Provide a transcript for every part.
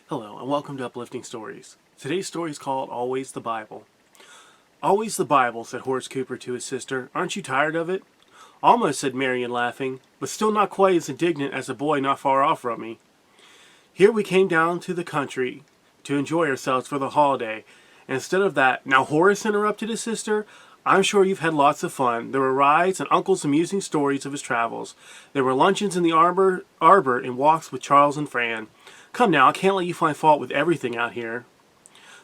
Hello, and welcome to Uplifting Stories. Today's story is called Always the Bible. Always the Bible, said Horace Cooper to his sister. Aren't you tired of it? Almost, said Marion, laughing, but still not quite as indignant as a boy not far off from me. Here we came down to the country to enjoy ourselves for the holiday, and instead of that— Now, Horace, interrupted his sister, I'm sure you've had lots of fun. There were rides and Uncle's amusing stories of his travels. There were luncheons in the arbor and walks with Charles and Fran. Come now, I can't let you find fault with everything out here.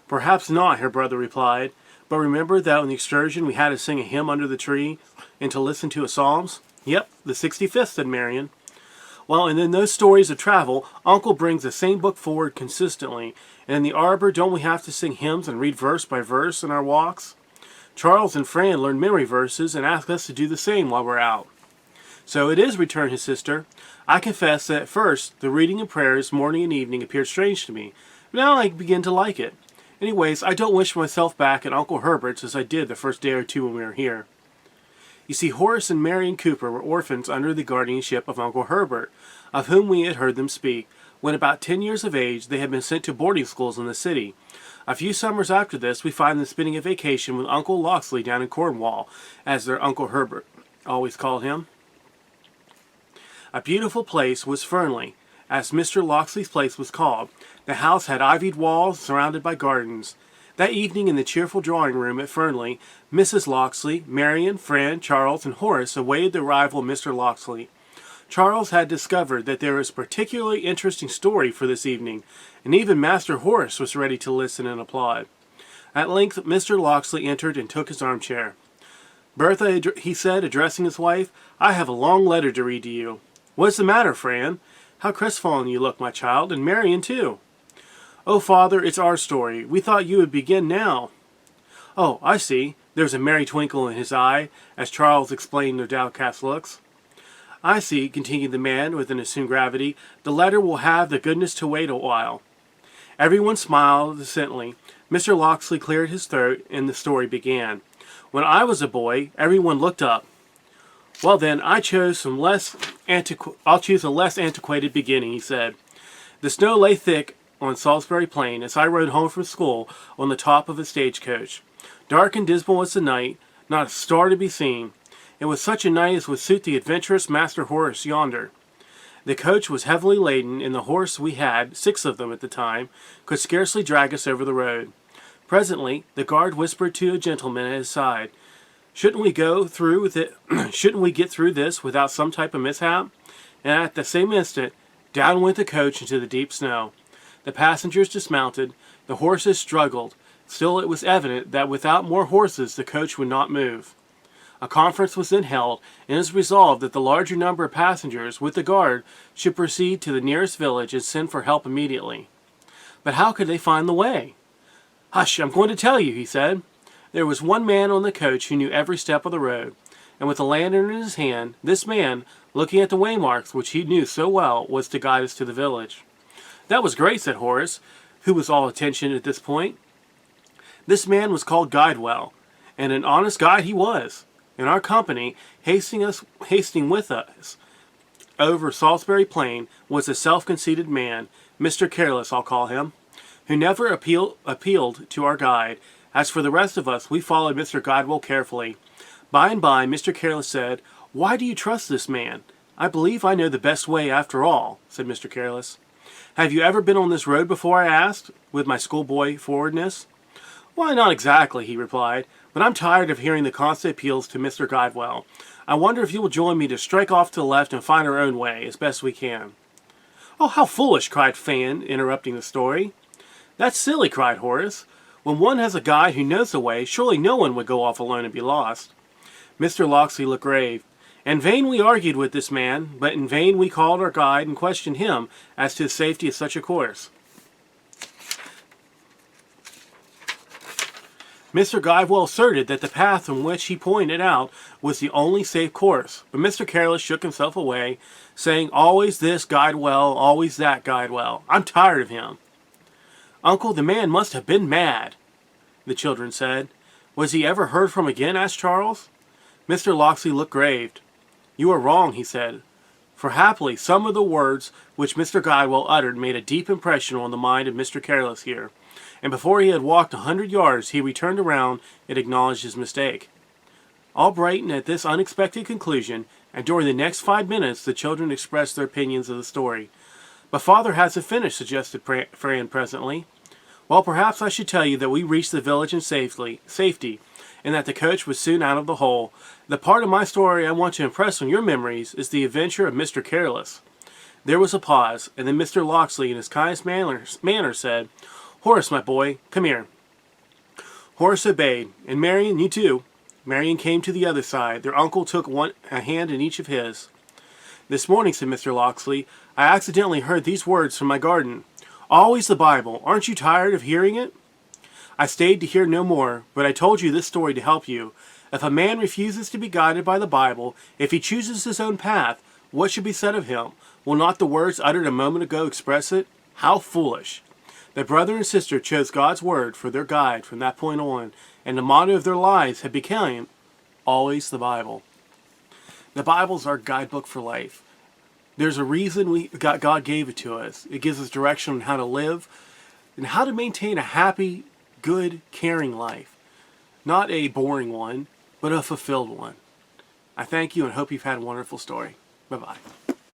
Perhaps not, her brother replied, but remember that on the excursion we had to sing a hymn under the tree and to listen to a psalms? Yep, the 65th, said Marion. Well, and in those stories of travel, Uncle brings the same book forward consistently, and in the arbor don't we have to sing hymns and read verse by verse in our walks? Charles and Fran learn memory verses and ask us to do the same while we're out. So it is, returned his sister. I confess that at first the reading and prayers morning and evening appeared strange to me, but now I begin to like it. Anyways, I don't wish myself back at Uncle Herbert's as I did the first day or two when we were here. You see, Horace and Marion Cooper were orphans under the guardianship of Uncle Herbert, of whom we had heard them speak. When about 10 years of age, they had been sent to boarding schools in the city. A few summers after this, we find them spending a vacation with Uncle Locksley down in Cornwall, as their Uncle Herbert always called him. A beautiful place was Fernley, as Mr. Locksley's place was called. The house had ivied walls surrounded by gardens. That evening in the cheerful drawing room at Fernley, Mrs. Locksley, Marion, Fran, Charles, and Horace awaited the arrival of Mr. Locksley. Charles had discovered that there was a particularly interesting story for this evening, and even Master Horace was ready to listen and applaud. At length Mr. Locksley entered and took his armchair. Bertha, he said, addressing his wife, I have a long letter to read to you. What's the matter, Fran? How crestfallen you look, my child, and Marion too. Oh, Father, it's our story. We thought you would begin now. Oh, I see. There's a merry twinkle in his eye, as Charles explained their downcast looks. I see, continued the man with an assumed gravity. The letter will have the goodness to wait a while. Everyone smiled assently. Mr. Locksley cleared his throat, and the story began. When I was a boy, everyone looked up. Well then, I'll choose a less antiquated beginning, he said. The snow lay thick on Salisbury Plain as I rode home from school on the top of a stagecoach. Dark and dismal was the night, not a star to be seen. It was such a night as would suit the adventurous Master Horace yonder. The coach was heavily laden, and the horse we had, 6 of them at the time, could scarcely drag us over the road. Presently, the guard whispered to a gentleman at his side, Shouldn't we get through this without some type of mishap? And at the same instant, down went the coach into the deep snow. The passengers dismounted. The horses struggled. Still it was evident that without more horses the coach would not move. A conference was then held, and it was resolved that the larger number of passengers, with the guard, should proceed to the nearest village and send for help immediately. But how could they find the way? Hush, I'm going to tell you, he said. There was one man on the coach who knew every step of the road, and with a lantern in his hand, this man, looking at the waymarks which he knew so well, was to guide us to the village. That was great, said Horace, who was all attention at this point. This man was called Guidewell, and an honest guide he was. In our company, hastening with us over Salisbury Plain, was a self-conceited man, Mr. Careless I'll call him, who never appealed to our guide. As for the rest of us, we followed Mr. Guidewell carefully. By and by, Mr. Careless said, Why do you trust this man? I believe I know the best way after all, said Mr. Careless. Have you ever been on this road before, I asked, with my schoolboy forwardness. Why, not exactly, he replied, but I'm tired of hearing the constant appeals to Mr. Guidewell. I wonder if you will join me to strike off to the left and find our own way, as best we can. Oh, how foolish, cried Fan, interrupting the story. That's silly, cried Horace. When one has a guide who knows the way, surely no one would go off alone and be lost. Mr. Locksley looked grave. In vain we argued with this man, but in vain we called our guide and questioned him as to the safety of such a course. Mr. Guidewell asserted that the path from which he pointed out was the only safe course, but Mr. Careless shook himself away, saying, Always this Guidewell, always that Guidewell. I'm tired of him. Uncle, the man must have been mad, the children said. Was he ever heard from again? Asked Charles. Mr. Locksley looked grave. You are wrong, he said. For happily some of the words which Mr. Guidewell uttered made a deep impression on the mind of Mr. Careless here, and before he had walked 100 yards he returned around and acknowledged his mistake. All brightened at this unexpected conclusion, and during the next 5 minutes the children expressed their opinions of the story. "But father hasn't finished," suggested Fran presently. "Well, perhaps I should tell you that we reached the village in safety, and that the coach was soon out of the hole. The part of my story I want to impress on your memories is the adventure of Mr. Careless." There was a pause, and then Mr. Locksley, in his kindest manner, said, "Horace, my boy, come here." Horace obeyed, and Marion, you too. Marion came to the other side. Their uncle took a hand in each of his. "This morning," said Mr. Locksley, "I accidentally heard these words from my garden. 'Always the Bible. Aren't you tired of hearing it?' I stayed to hear no more, but I told you this story to help you. If a man refuses to be guided by the Bible, if he chooses his own path, what should be said of him? Will not the words uttered a moment ago express it? How foolish!" The brother and sister chose God's word for their guide from that point on, and the motto of their lives had become always the Bible. The Bible's our guidebook for life. There's a reason God gave it to us. It gives us direction on how to live and how to maintain a happy, good, caring life. Not a boring one, but a fulfilled one. I thank you and hope you've had a wonderful story. Bye-bye.